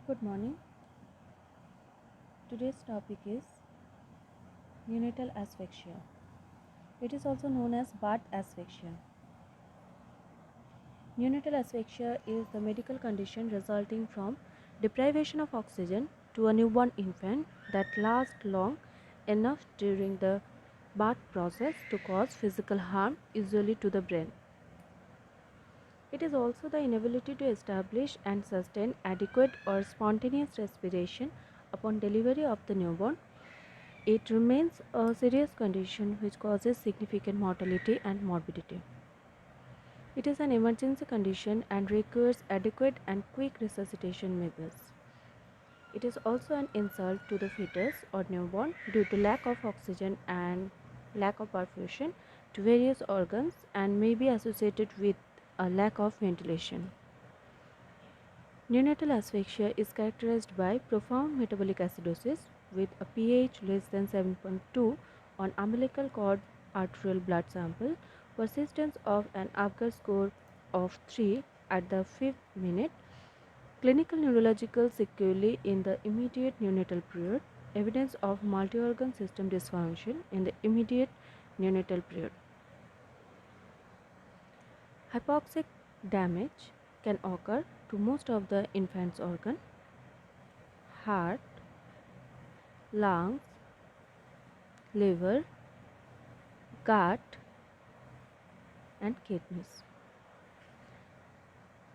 Good morning. Today's topic is neonatal asphyxia. It is also known as birth asphyxia. Neonatal asphyxia is the medical condition resulting from deprivation of oxygen to a newborn infant that lasts long enough during the birth process to cause physical harm, usually to the brain. It is also the inability to establish and sustain adequate or spontaneous respiration upon delivery of the newborn. It remains a serious condition which causes significant mortality and morbidity. It is an emergency condition and requires adequate and quick resuscitation measures. It is also an insult to the fetus or newborn due to lack of oxygen and lack of perfusion to various organs and may be associated with a lack of ventilation. Neonatal asphyxia is characterized by profound metabolic acidosis with a pH less than 7.2 on umbilical cord arterial blood sample, persistence of an Apgar score of 3 at the 5th minute, clinical neurological sequelae in the immediate neonatal period, evidence of multi-organ system dysfunction in the immediate neonatal period. Hypoxic damage can occur to most of the infant's organ, heart, lungs, liver, gut and kidneys.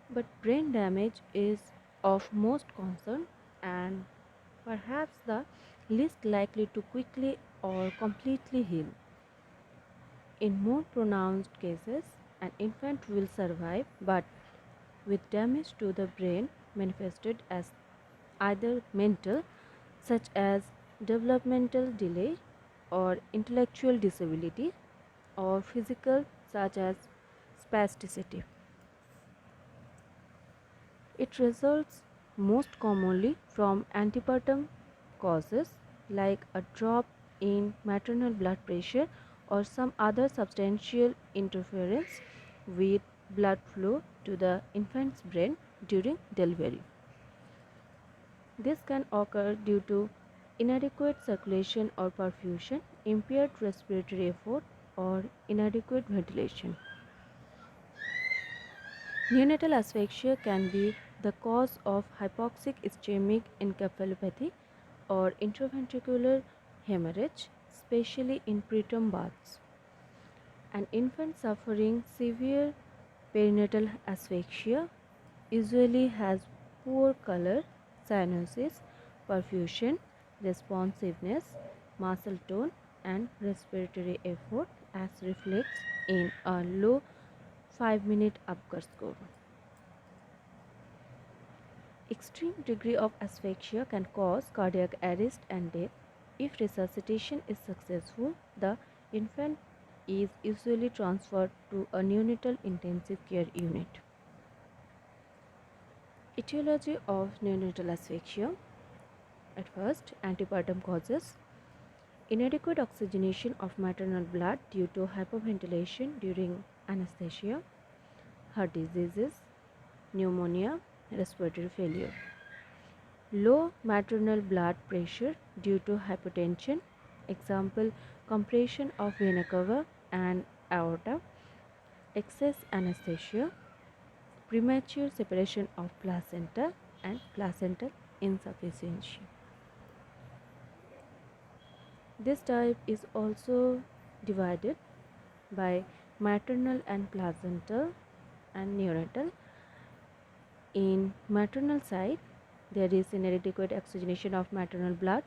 But brain damage is of most concern and perhaps the least likely to quickly or completely heal. In more pronounced cases, an infant will survive but with damage to the brain manifested as either mental, such as developmental delay or intellectual disability, or physical, such as spasticity. It results most commonly from antepartum causes like a drop in maternal blood pressure or some other substantial interference with blood flow to the infant's brain during delivery. This can occur due to inadequate circulation or perfusion, impaired respiratory effort, or inadequate ventilation. Neonatal asphyxia can be the cause of hypoxic ischemic encephalopathy or intraventricular hemorrhage, especially in preterm births. An infant suffering severe perinatal asphyxia usually has poor color, cyanosis, perfusion, responsiveness, muscle tone, and respiratory effort as reflects in a low 5-minute Apgar score. Extreme degree of asphyxia can cause cardiac arrest and death. If resuscitation is successful, the infant is usually transferred to a neonatal intensive care unit. Etiology of neonatal asphyxia. At first, antepartum causes inadequate oxygenation of maternal blood due to hypoventilation during anesthesia, heart diseases, pneumonia, respiratory failure. Low maternal blood pressure due to hypotension, example compression of vena cava and aorta, excess anesthesia, premature separation of placenta and placental insufficiency. This type is also divided by maternal and placental and neonatal. In maternal side, there is inadequate oxygenation of maternal blood,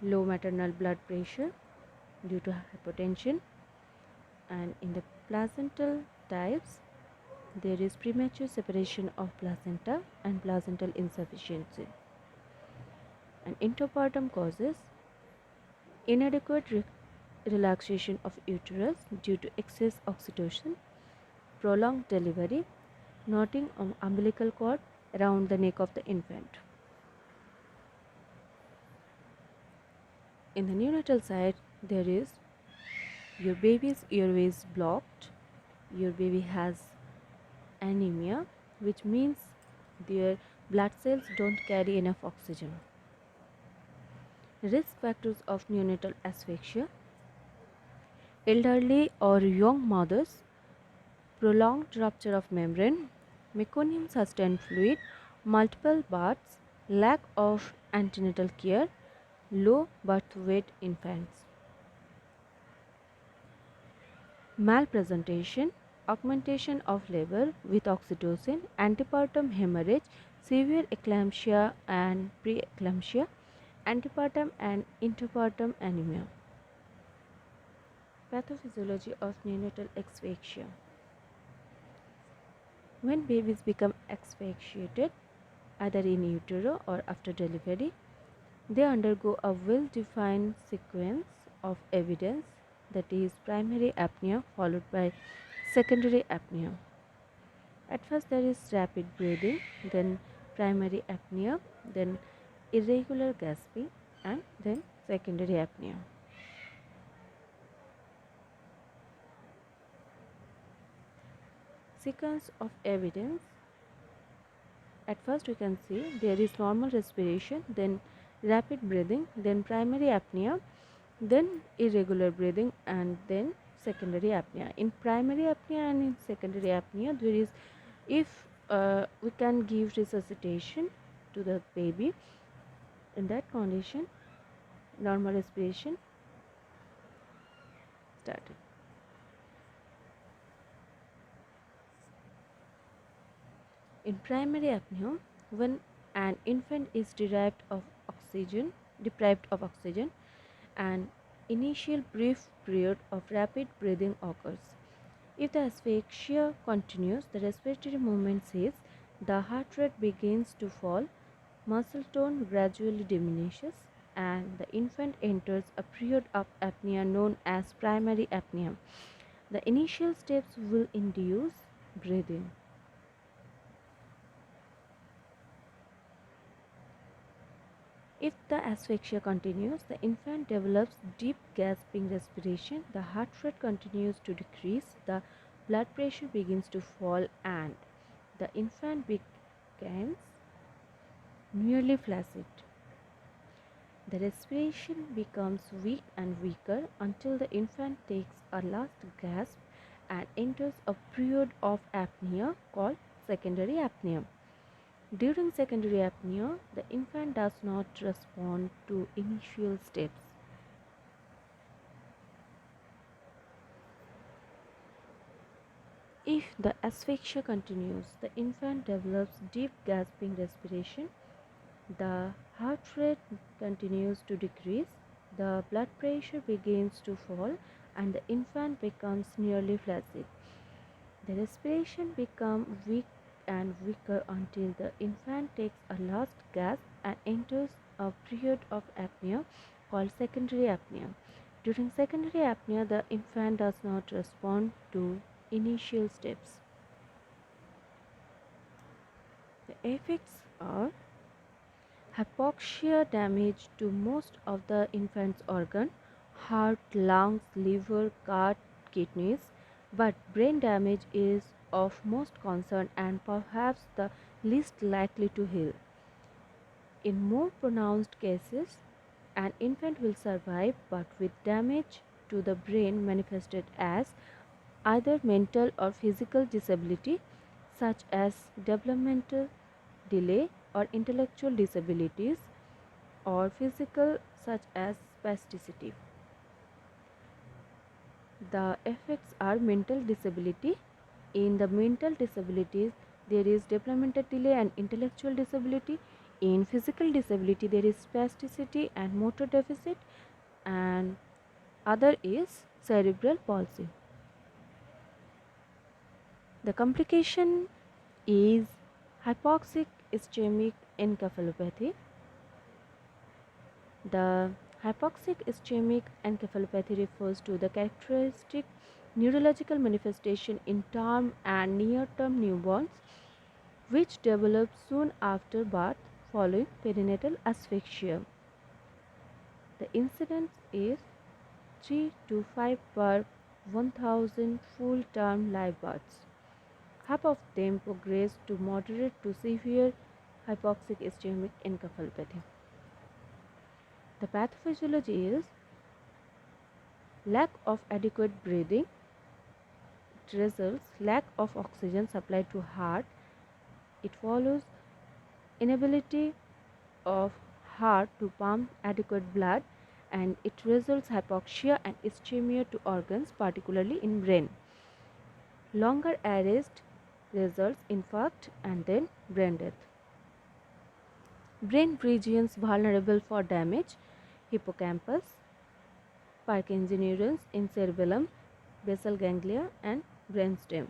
low maternal blood pressure due to hypotension, and in the placental types, there is premature separation of placenta and placental insufficiency. And interpartum causes inadequate relaxation of uterus due to excess oxytocin, prolonged delivery, knotting of umbilical cord around the neck of the infant. In the neonatal side, there is your baby's airways blocked, your baby has anemia, which means their blood cells don't carry enough oxygen. Risk factors of neonatal asphyxia: elderly or young mothers, prolonged rupture of membrane, meconium sustained fluid, multiple births, lack of antenatal care, low birth weight infants. Malpresentation: augmentation of labor with oxytocin, antepartum hemorrhage, severe eclampsia and preeclampsia, antepartum and interpartum anemia. Pathophysiology of neonatal asphyxia: when babies become asphyxiated, either in utero or after delivery, they undergo a well defined sequence of evidence, that is, primary apnea followed by secondary apnea. At first, there is rapid breathing, then primary apnea, then irregular gasping, and then secondary apnea. Sequence of evidence: at first, we can see there is normal respiration, then rapid breathing, then primary apnea, then irregular breathing, and then secondary apnea. In primary apnea and in secondary apnea, there is, if we can give resuscitation to the baby, in that condition, normal respiration started. In primary apnea, when an infant is deprived of oxygen, an initial brief period of rapid breathing occurs. If the asphyxia continues, the respiratory movement ceases, the heart rate begins to fall, muscle tone gradually diminishes, and the infant enters a period of apnea known as primary apnea. The initial steps will induce breathing. If the asphyxia continues, the infant develops deep gasping respiration, the heart rate continues to decrease, the blood pressure begins to fall, and the infant becomes nearly flaccid. The respiration becomes weak and weaker until the infant takes a last gasp and enters a period of apnea called secondary apnea. During secondary apnea, the infant does not respond to initial steps. If the asphyxia continues, the infant develops deep gasping respiration, the heart rate continues to decrease, the blood pressure begins to fall, and the infant becomes nearly flaccid. The respiration becomes weak and weaker until the infant takes a last gasp and enters a period of apnea called secondary apnea. During secondary apnea, the infant does not respond to initial steps. The effects are hypoxia, damage to most of the infant's organ, heart, lungs, liver, gut, kidneys, but brain damage is of most concern and perhaps the least likely to heal. In more pronounced cases, an infant will survive but with damage to the brain manifested as either mental or physical disability, such as developmental delay or intellectual disabilities, or physical, such as spasticity. The effects are mental disability. In the mental disabilities, there is developmental delay and intellectual disability. In physical disability, there is spasticity and motor deficit, and other is cerebral palsy. The complication is hypoxic ischemic encephalopathy. The hypoxic ischemic encephalopathy refers to the characteristic neurological manifestation in term and near-term newborns which develop soon after birth following perinatal asphyxia. The incidence is 3 to 5 per 1000 full-term live births. Half of them progress to moderate to severe hypoxic ischemic encephalopathy. The pathophysiology is lack of adequate breathing. It results lack of oxygen supply to heart. It follows inability of heart to pump adequate blood, and it results hypoxia and ischemia to organs, particularly in brain. Longer arrest results infarct and then brain death. Brain regions vulnerable for damage: hippocampus, Purkinje neurons in cerebellum, basal ganglia and brainstem.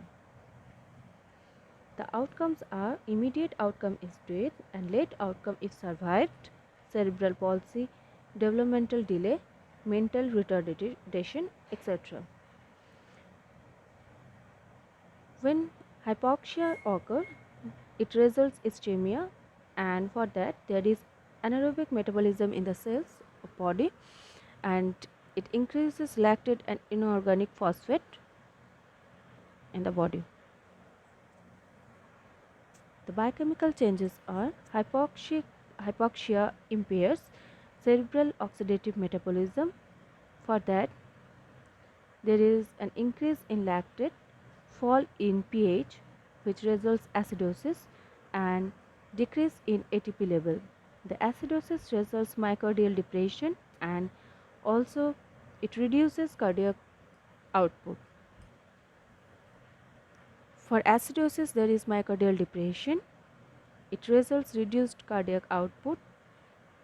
The outcomes are: immediate outcome is death, and late outcome if survived, cerebral palsy, developmental delay, mental retardation, etc. When hypoxia occurs, it results ischemia, and for that there is anaerobic metabolism in the cells of body, and it increases lactate and inorganic phosphate in the body. The biochemical changes are: hypoxia impairs cerebral oxidative metabolism. For that, there is an increase in lactate, fall in pH, which results acidosis, and decrease in ATP level. The acidosis results myocardial depression, and also it reduces cardiac output. For acidosis, there is myocardial depression. It results reduced cardiac output.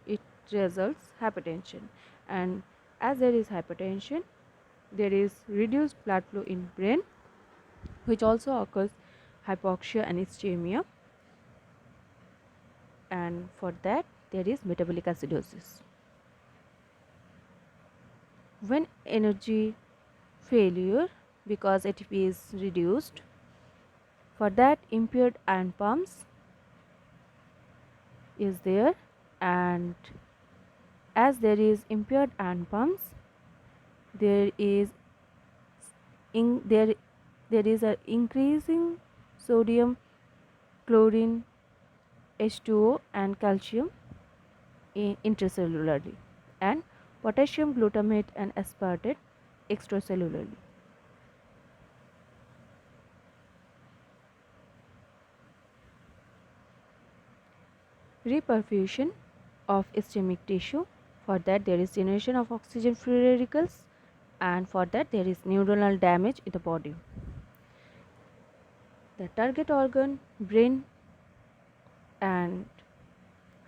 It results hypertension, and as there is hypertension, there is reduced blood flow in brain, which also occurs hypoxia and ischemia, and for that there is metabolic acidosis. When energy failure because ATP is reduced, for that impaired ion pumps is there, and as there is impaired ion pumps, there is a increasing sodium, chlorine, H2O and calcium intracellularly, and potassium glutamate and aspartate extracellularly. Reperfusion of ischemic tissue: for that there is generation of oxygen free radicals, and for that there is neuronal damage in the body. The target organ, brain, and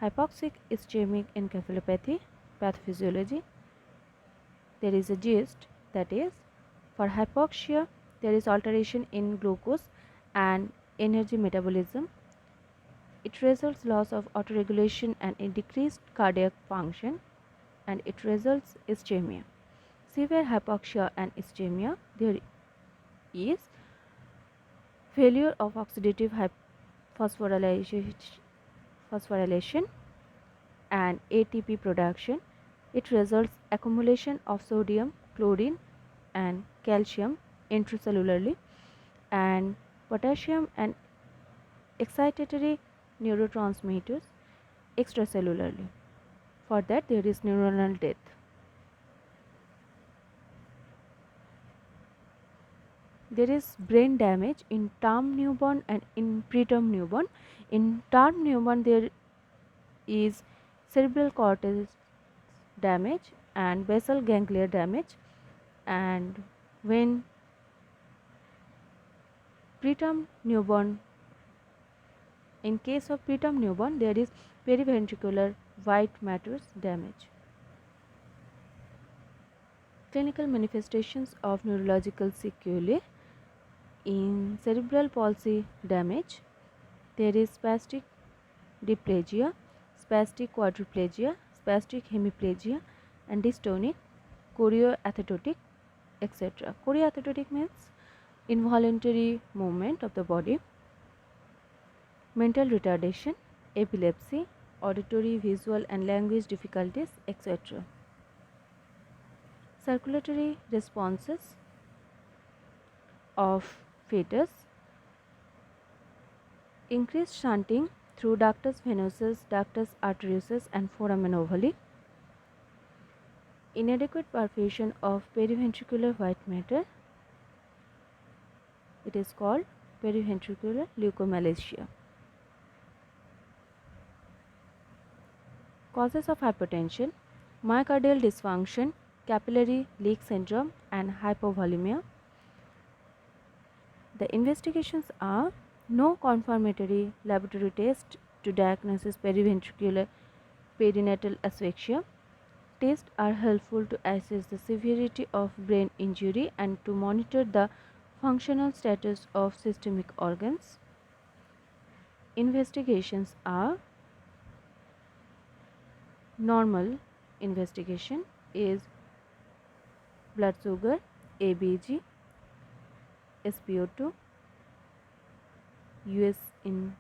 hypoxic ischemic encephalopathy pathophysiology. There is a gist, that is, for hypoxia there is alteration in glucose and energy metabolism. It results loss of autoregulation and a decreased cardiac function, and it results ischemia. Severe hypoxia and ischemia, there is failure of oxidative phosphorylation and ATP production. It results accumulation of sodium, chlorine and calcium intracellularly, and potassium and excitatory neurotransmitters extracellularly. For that there is neuronal death. There is brain damage in term newborn and in preterm newborn. In term newborn there is cerebral cortex damage and basal ganglia damage, and when preterm newborn, in case of preterm newborn, there is periventricular white matters damage. Clinical manifestations of neurological sequelae: in cerebral palsy damage, there is spastic diplegia, spastic quadriplegia, spastic hemiplegia, and dystonic, choreoathetotic, etc. Choreoathetotic means involuntary movement of the body. Mental retardation, epilepsy, auditory, visual and language difficulties, etc. Circulatory responses of fetus: increased shunting through ductus venosus, ductus arteriosus, and foramen ovale. Inadequate perfusion of periventricular white matter, it is called periventricular leukomalacia. Causes of hypertension: myocardial dysfunction, capillary leak syndrome, and hypovolemia. The investigations are: no confirmatory laboratory test to diagnose periventricular perinatal asphyxia. Tests are helpful to assess the severity of brain injury and to monitor the functional status of systemic organs. Investigations are: normal investigation is blood sugar, ABG, SpO2, US in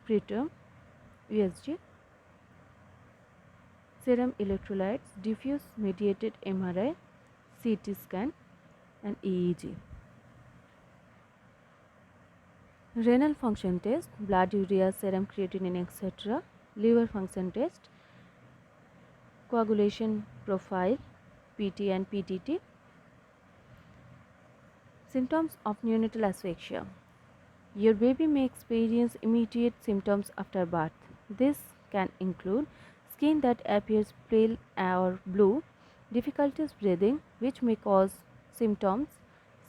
preterm, USG, serum electrolytes, diffuse mediated MRI, CT scan, and EEG. Renal function test, blood urea, serum creatinine, etc. Liver function test, coagulation profile, PT and PTT. Symptoms of neonatal asphyxia. Your baby may experience immediate symptoms after birth. This can include skin that appears pale or blue, difficulties breathing, which may cause symptoms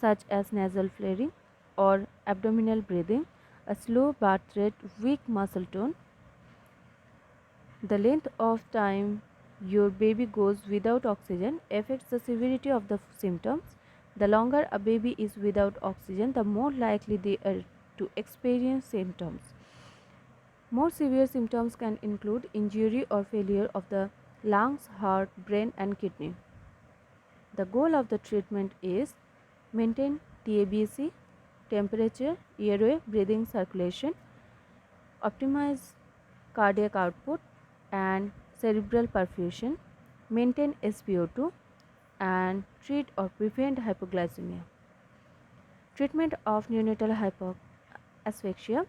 such as nasal flaring or abdominal breathing, a slow birth rate, weak muscle tone. The length of time your baby goes without oxygen affects the severity of the symptoms. The longer a baby is without oxygen, the more likely they are to experience symptoms. More severe symptoms can include injury or failure of the lungs, heart, brain, and kidney. The goal of the treatment is maintain TABC, temperature, airway, breathing, circulation, optimize cardiac output and cerebral perfusion, maintain SpO2, and treat or prevent hypoglycemia. Treatment of neonatal hypoasphyxia.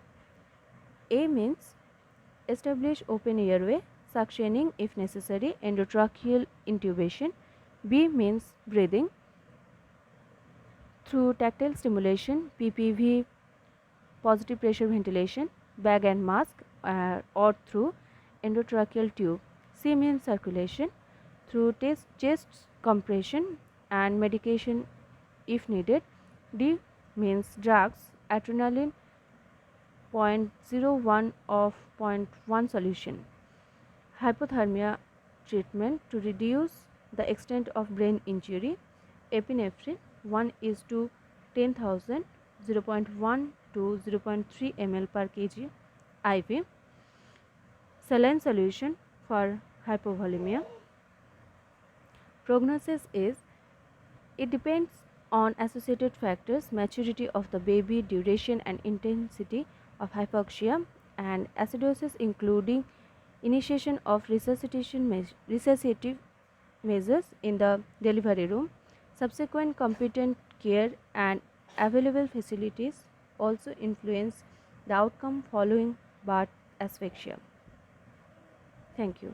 A means establish open airway, suctioning if necessary, endotracheal intubation. B means breathing through tactile stimulation, PPV, positive pressure ventilation, bag and mask, or through endotracheal tube. C means circulation through chest compression and medication if needed. D means drugs, adrenaline 0.01 of 0.1 solution. Hypothermia treatment to reduce the extent of brain injury. Epinephrine 1:10,000, 0.1 to 0.3 ml per kg IV. Saline solution for hypovolemia. Prognosis is, it depends on associated factors, maturity of the baby, duration and intensity of hypoxia, and acidosis, including initiation of resuscitative measures in the delivery room. Subsequent competent care and available facilities also influence the outcome following birth asphyxia. Thank you.